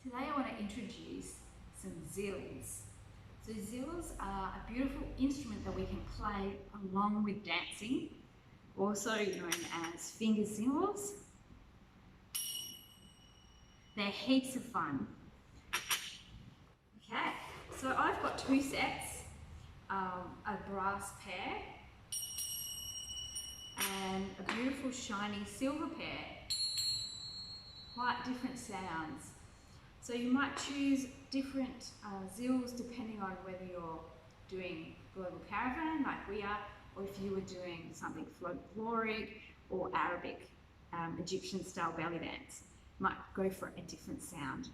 Today I want to introduce some zils. So zils are a beautiful instrument that we can play along with dancing, also known as finger cymbals. They're heaps of fun. Okay, so I've got two sets, a brass pair and a beautiful shiny silver pair. Quite different sounds. So you might choose different zils depending on whether you're doing global caravan like we are, or if you were doing something folkloric or Arabic, Egyptian style belly dance. You might go for a different sound.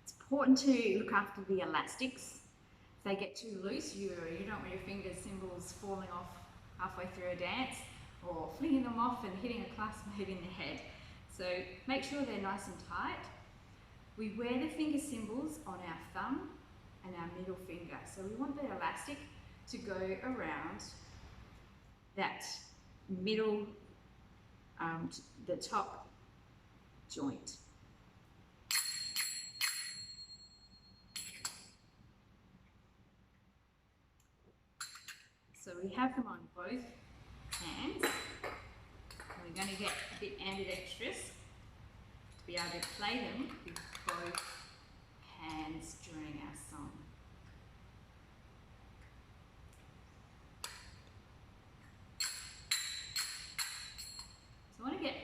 It's important to look after the elastics. If they get too loose, you don't want your finger cymbals falling off halfway through a dance or flinging them off and hitting a classmate in the head. So make sure they're nice and tight. We wear the finger cymbals on our thumb and our middle finger. So we want the elastic to go around that middle, the top joint. So we have them on both hands. And we're going to get a bit ambidextrous to be able to play them with both hands during our song. So I want to get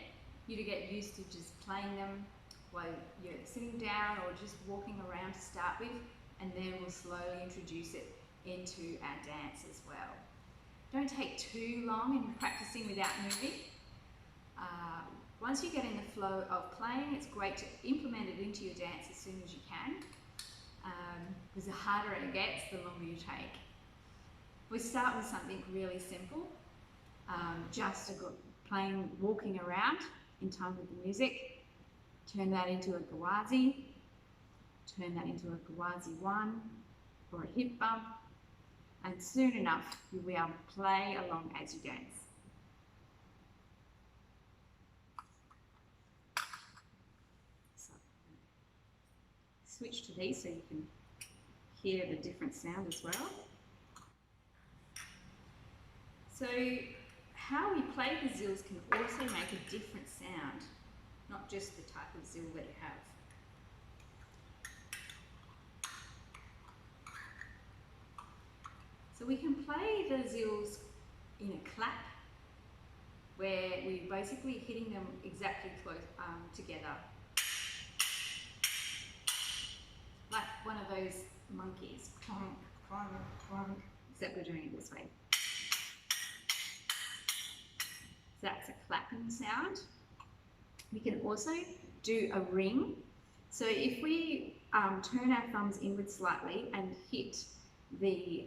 you to get used to just playing them while you're sitting down or just walking around to start with, and then we'll slowly introduce it into our dance as well. Don't take too long in practicing without moving. Once you get in the flow of playing, it's great to implement it into your dance as soon as you can, because the harder it gets, the longer you take. We start with something really simple, just walking around in time with the music. Turn that into a gawazi, turn that into a gawazi 1 or a hip bump, and soon enough you'll be able to play along as you dance. So, switch to these so you can hear the different sound as well. So how we play the zils can also make a different sound, not just the type of zil that you have. So we can play the zils in a clap, where we're basically hitting them exactly close together. Like one of those monkeys. Clonk, clonk, clonk. Except we're doing it this way. So that's a clapping sound. We can also do a ring. So if we turn our thumbs inward slightly and hit the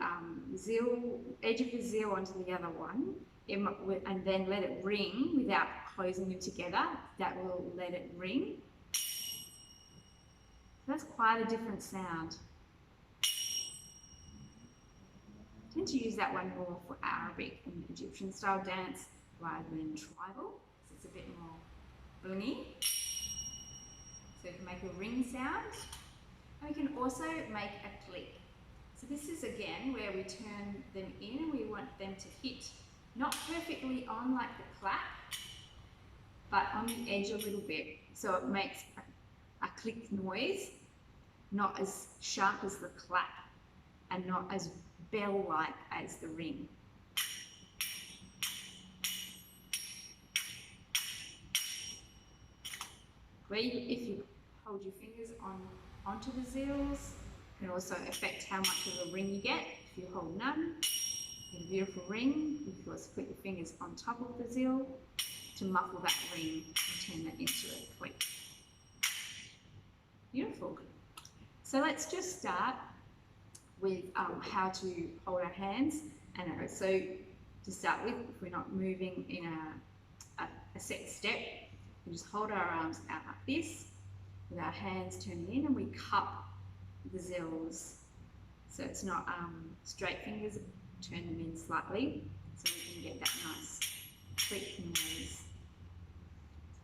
edge of the zil onto the other one, and then let it ring without closing them together, that will let it ring. So that's quite a different sound. I tend to use that one more for Arabic and Egyptian style dance rather than tribal, so it's a bit more booming. So we can make a ring sound, and we can also make a click. So this is again where we turn them in and we want them to hit not perfectly on like the clap, but on the edge a little bit. So it makes a click noise, not as sharp as the clap and not as bell-like as the ring. If you hold your fingers onto the zils, it can also affect how much of a ring you get. If you hold none, you get a beautiful ring. You can also put your fingers on top of the zil to muffle that ring and turn that into a click. Beautiful. So let's just start with how to hold our hands and arrows. So to start with, if we're not moving in a set step, we just hold our arms out like this with our hands turning in, and we cup the zils. So it's not straight fingers, turn them in slightly so you can get that nice click noise.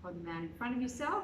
Hold them out in front of yourself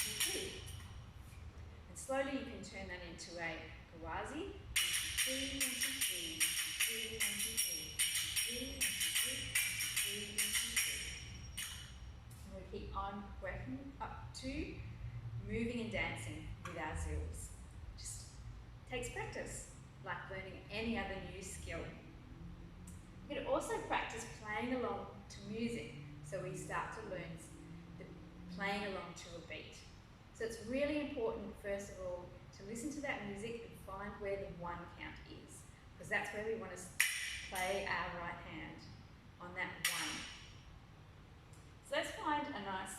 2, 3. And slowly you can turn that into a Gawazi. 1, 2, 3, 1, 2, 3, 1, 2, 3, 1, 2, 3, 1, 2, 3, 1, 2, 3, 1, 2, 3. And we keep on working up to moving and dancing with our zils. Just takes practice, like learning any other new skill. You can also practice playing along to music, so we start to learn the playing along to a beat. So it's really important, first of all, to listen to that music and find where the 1 count is, because that's where we want to play our right hand, on that 1. So let's find a nice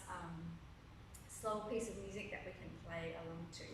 slow piece of music that we can play along to.